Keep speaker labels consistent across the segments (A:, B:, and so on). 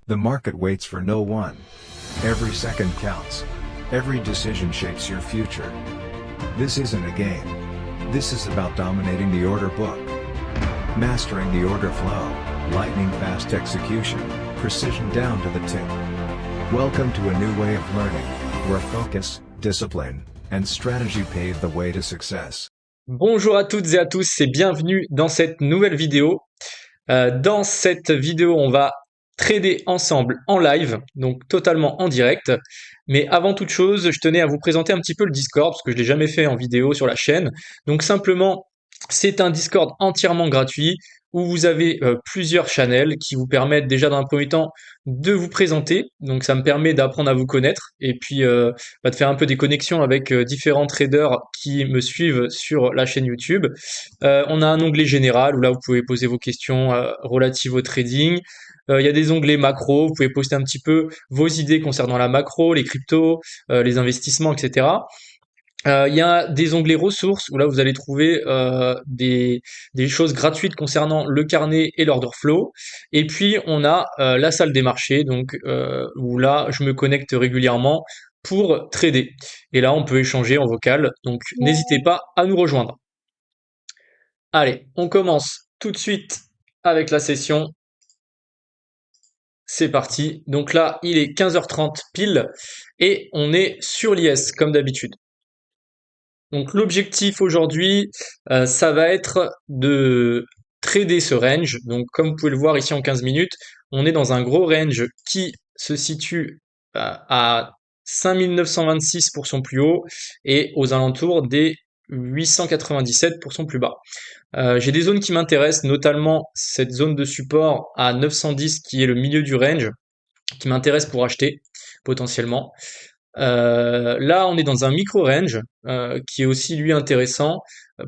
A: The market waits for no one. Every second counts. Every decision shapes your future. This isn't a game. This is about dominating the order book. Mastering the order flow, lightning fast execution, precision down to the tick. Welcome to a new way of learning, where focus, discipline, and strategy pave the way to success.
B: Bonjour à toutes et à tous et bienvenue dans cette nouvelle vidéo. Dans cette vidéo, on va trader ensemble en live, donc totalement en direct. Mais avant toute chose, je tenais à vous présenter un petit peu le Discord, parce que je ne l'ai jamais fait en vidéo sur la chaîne. Donc simplement, c'est un Discord entièrement gratuit, où vous avez plusieurs channels qui vous permettent déjà dans un premier temps de vous présenter. Donc ça me permet d'apprendre à vous connaître, et puis de faire un peu des connexions avec différents traders qui me suivent sur la chaîne YouTube. On a un onglet général, où là vous pouvez poser vos questions relatives au trading. Il y a des onglets macro, vous pouvez poster un petit peu vos idées concernant la macro, les cryptos, les investissements, etc. Il y a des onglets ressources où là vous allez trouver des choses gratuites concernant le carnet et l'order flow. Et puis on a la salle des marchés, donc où là je me connecte régulièrement pour trader. Et là on peut échanger en vocal, donc n'hésitez pas à nous rejoindre. Allez, on commence tout de suite avec la session. C'est parti. Donc là, il est 15h30 pile et on est sur l'IS comme d'habitude. Donc l'objectif aujourd'hui, ça va être de trader ce range. Donc comme vous pouvez le voir ici en 15 minutes, on est dans un gros range qui se situe à 5926 pour son plus haut et aux alentours des 897 pour son plus bas. J'ai des zones qui m'intéressent, notamment cette zone de support à 910 qui est le milieu du range, qui m'intéresse pour acheter potentiellement. Là, on est dans un micro-range qui est aussi lui intéressant.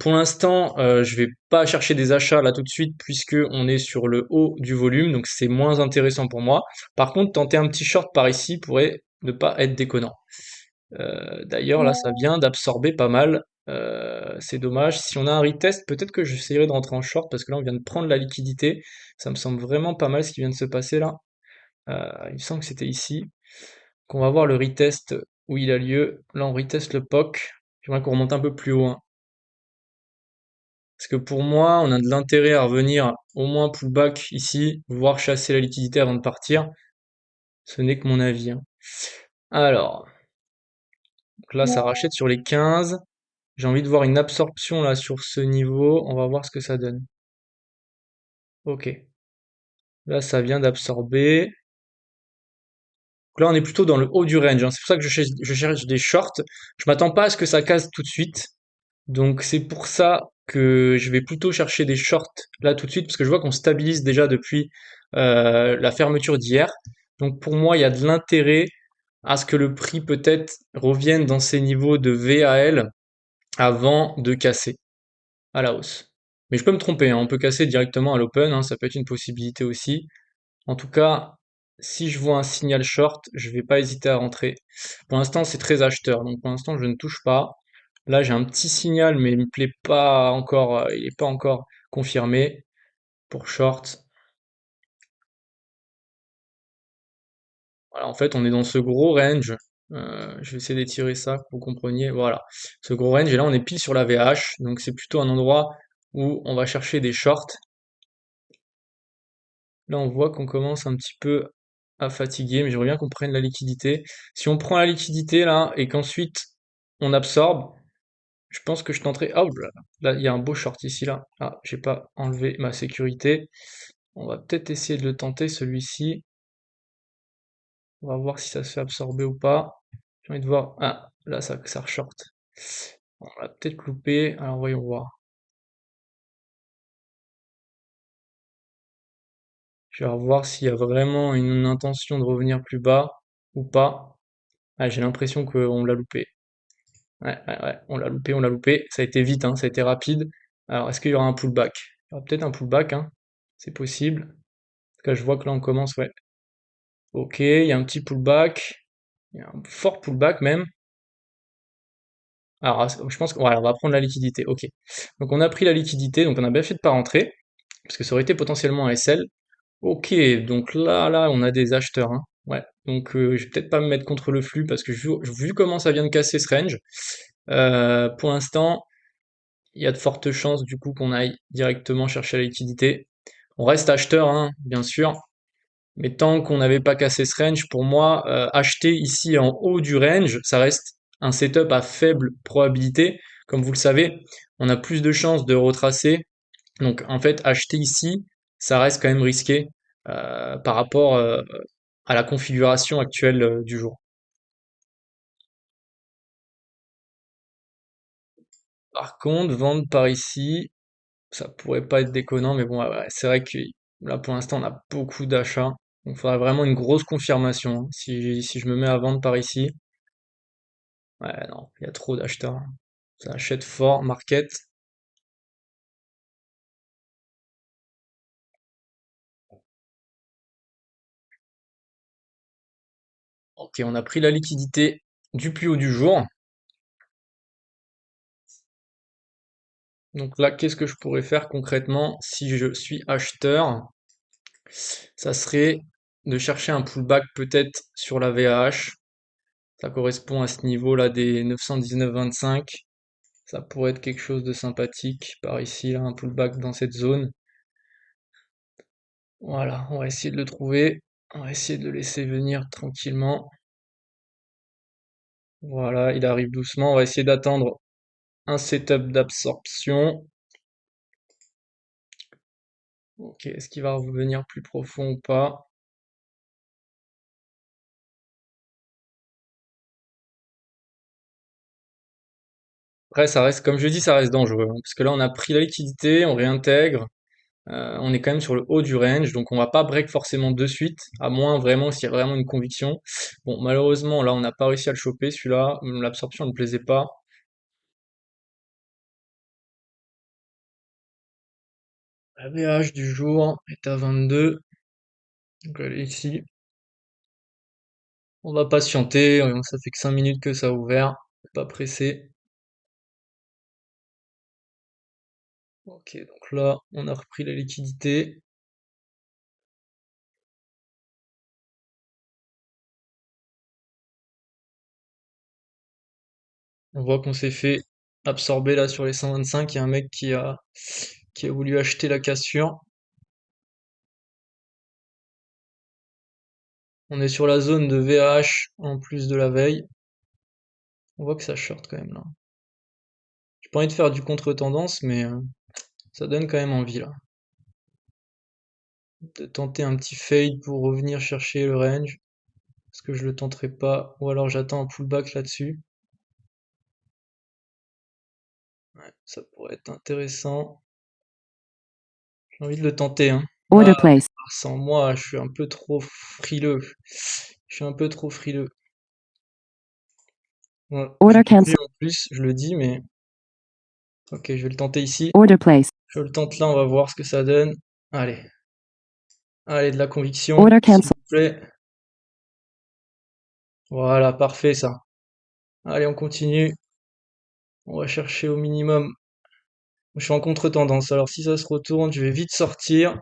B: Pour l'instant, je vais pas chercher des achats là tout de suite puisque on est sur le haut du volume, donc c'est moins intéressant pour moi. Par contre, tenter un petit short par ici pourrait ne pas être déconnant. D'ailleurs, là, ça vient d'absorber pas mal. C'est dommage. Si on a un retest, peut-être que j'essayerai de rentrer en short parce que là, on vient de prendre la liquidité. Ça me semble vraiment pas mal ce qui vient de se passer là. Il me semble que c'était ici. Donc on va voir le retest où il a lieu. Là, on reteste le POC. J'aimerais qu'on remonte un peu plus haut, hein. Parce que pour moi, on a de l'intérêt à revenir au moins pullback ici, voire chasser la liquidité avant de partir. Ce n'est que mon avis, hein. Alors, donc là, ça rachète sur les 15. J'ai envie de voir une absorption là sur ce niveau. On va voir ce que ça donne. Ok. Là, ça vient d'absorber. Donc là, on est plutôt dans le haut du range, hein. C'est pour ça que je cherche des shorts. Je m'attends pas à ce que ça casse tout de suite. Donc c'est pour ça que je vais plutôt chercher des shorts là tout de suite, parce que je vois qu'on stabilise déjà depuis la fermeture d'hier. Donc pour moi, il y a de l'intérêt à ce que le prix peut-être revienne dans ces niveaux de VAL avant de casser à la hausse. Mais je peux me tromper, hein, on peut casser directement à l'open, hein, ça peut être une possibilité aussi. En tout cas, si je vois un signal short, je vais pas hésiter à rentrer. Pour l'instant, c'est très acheteur, donc pour l'instant, je ne touche pas. Là, j'ai un petit signal, mais il me plaît pas encore, il est pas encore confirmé pour short. Voilà, en fait, on est dans ce gros range. Je vais essayer d'étirer ça, pour que vous compreniez. Voilà, ce gros range, et là, on est pile sur la VH, donc c'est plutôt un endroit où on va chercher des shorts. Là, on voit qu'on commence un petit peu à fatiguer, mais j'aimerais bien qu'on prenne la liquidité. Si on prend la liquidité là et qu'ensuite on absorbe, je pense que je tenterai. Ah, là, il y a un beau short ici là. Ah, j'ai pas enlevé ma sécurité. On va peut-être essayer de le tenter celui-ci. On va voir si ça se fait absorber ou pas. J'ai envie de voir. Ah, là ça reshort. On l'a peut-être loupé. Alors voyons voir. Je vais voir s'il y a vraiment une intention de revenir plus bas ou pas. Ah, j'ai l'impression qu'on l'a loupé. Ouais, on l'a loupé, on l'a loupé. Ça a été vite, hein, ça a été rapide. Alors, est-ce qu'il y aura un pullback? Il y aura peut-être un pullback, hein. C'est possible. En tout cas, je vois que là, on commence, ouais. Ok, il y a un petit pullback. Il y a un fort pullback même. Alors, je pense qu'on on va prendre la liquidité. Ok. Donc, on a pris la liquidité, donc on a bien fait de pas rentrer, parce que ça aurait été potentiellement un SL. Ok, donc là, on a des acheteurs, hein. Ouais, donc je vais peut-être pas me mettre contre le flux parce que vu comment ça vient de casser ce range, pour l'instant, il y a de fortes chances du coup qu'on aille directement chercher la liquidité. On reste acheteur, hein, bien sûr, mais tant qu'on n'avait pas cassé ce range, pour moi, acheter ici en haut du range, ça reste un setup à faible probabilité. Comme vous le savez, on a plus de chances de retracer. Donc en fait, acheter ici, ça reste quand même risqué par rapport à la configuration actuelle du jour. Par contre, vendre par ici, ça pourrait pas être déconnant, mais bon, ouais, ouais, c'est vrai que là pour l'instant on a beaucoup d'achats. Donc il faudrait vraiment une grosse confirmation, hein. Si je me mets à vendre par ici, ouais, non, il y a trop d'acheteurs, hein. Ça achète fort, market. Ok, on a pris la liquidité du plus haut du jour. Donc là, qu'est-ce que je pourrais faire concrètement si je suis acheteur? Ça serait de chercher un pullback peut-être sur la VAH. Ça correspond à ce niveau-là des 919,25. Ça pourrait être quelque chose de sympathique par ici, là, un pullback dans cette zone. Voilà, on va essayer de le trouver. On va essayer de le laisser venir tranquillement. Voilà, il arrive doucement. On va essayer d'attendre un setup d'absorption. Ok, est-ce qu'il va revenir plus profond ou pas? Après, ça reste, comme je dis, ça reste dangereux, hein, parce que là, on a pris la liquidité, on réintègre. On est quand même sur le haut du range, donc on va pas break forcément de suite, à moins vraiment s'il y a vraiment une conviction. Bon, malheureusement, là, on n'a pas réussi à le choper, celui-là. L'absorption ne me plaisait pas. La VH du jour est à 22. Donc allez ici. On va patienter, ça fait que 5 minutes que ça a ouvert. Pas pressé. Ok, donc là, on a repris la liquidité. On voit qu'on s'est fait absorber là sur les 125. Il y a un mec qui a voulu acheter la cassure. On est sur la zone de VH en plus de la veille. On voit que ça short quand même là. J'ai pas envie de faire du contre-tendance, mais ça donne quand même envie là. De tenter un petit fade pour revenir chercher le range. Est-ce que je le tenterai pas? Ou alors j'attends un pullback là-dessus. Ouais, ça pourrait être intéressant. J'ai envie de le tenter, hein.
C: Order
B: Là,
C: place.
B: sans moi, je suis un peu trop frileux. Je suis un peu trop frileux. Ouais, je
C: Order
B: l'ai vu
C: cancel.
B: en plus, je le dis, mais ok, je vais le tenter ici.
C: Order place.
B: Je le tente là, on va voir ce que ça donne. Allez, allez, de la conviction,
C: Order
B: s'il
C: cancel.
B: vous plaît. Voilà, parfait ça. Allez, on continue. On va chercher au minimum. Je suis en contre-tendance, alors si ça se retourne, je vais vite sortir.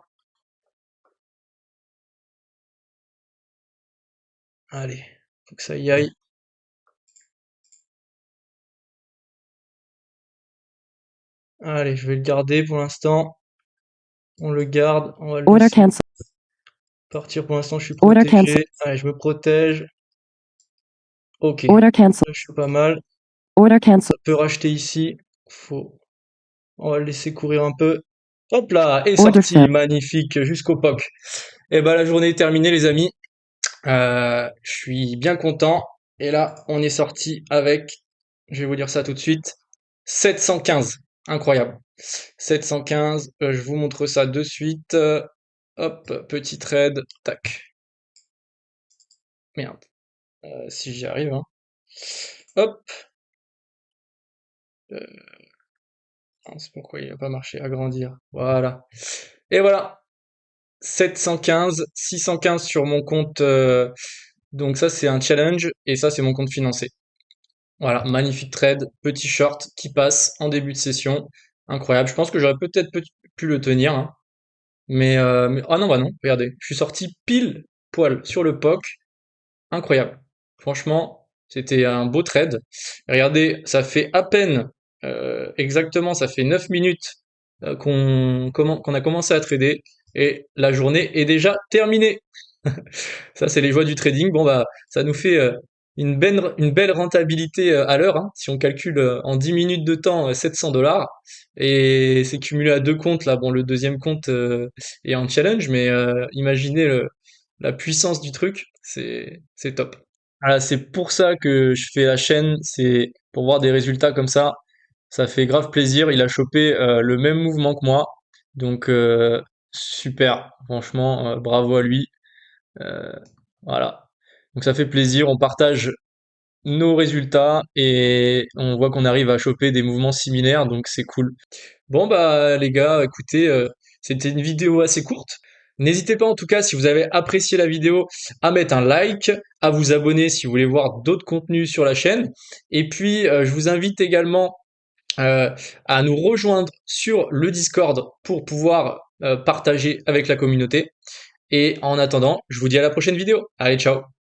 B: Allez, faut que ça y aille. Allez, je vais le garder pour l'instant. On le garde, on va le
C: Order
B: laisser
C: cancel.
B: partir pour l'instant, je suis
C: Order cancel.
B: protégé. Allez, je me protège. Ok,
C: Order cancel.
B: là, je suis pas mal.
C: Order cancel.
B: Ça peut racheter ici. Faut... On va le laisser courir un peu. Hop là, et
C: Order
B: sorti,
C: fill.
B: magnifique, jusqu'au POC. Et ben la journée est terminée les amis. Je suis bien content. Et là, on est sorti avec, je vais vous dire ça tout de suite, 715. Incroyable. 715, je vous montre ça de suite. Hop, petit trade, tac. Merde, si j'y arrive, hein. Hop, c'est pourquoi il n'a pas marché, agrandir. Voilà. Et voilà, 715, 615 sur mon compte. Donc ça, c'est un challenge, et ça, c'est mon compte financé. Voilà, magnifique trade, petit short qui passe en début de session. Incroyable. Je pense que j'aurais peut-être pu le tenir, hein. Ah non, bah non, regardez, je suis sorti pile poil sur le POC, incroyable. Franchement, c'était un beau trade. Regardez, ça fait à peine, exactement, ça fait 9 minutes qu'on a commencé à trader et la journée est déjà terminée. Ça, c'est les joies du trading. Bon, bah, ça nous fait une belle rentabilité à l'heure, hein. Si on calcule en 10 minutes de temps, 700 $. Et c'est cumulé à deux comptes, là. Bon, le deuxième compte est en challenge, mais imaginez la puissance du truc. C'est top. Voilà, c'est pour ça que je fais la chaîne. C'est pour voir des résultats comme ça. Ça fait grave plaisir. Il a chopé le même mouvement que moi. Donc, super. Franchement, bravo à lui. Euh, voilà. Donc ça fait plaisir, on partage nos résultats et on voit qu'on arrive à choper des mouvements similaires, donc c'est cool. Bon bah les gars, écoutez, c'était une vidéo assez courte. N'hésitez pas en tout cas si vous avez apprécié la vidéo à mettre un like, à vous abonner si vous voulez voir d'autres contenus sur la chaîne. Et puis je vous invite également euh, à nous rejoindre sur le Discord pour pouvoir partager avec la communauté. Et en attendant, je vous dis à la prochaine vidéo. Allez, ciao!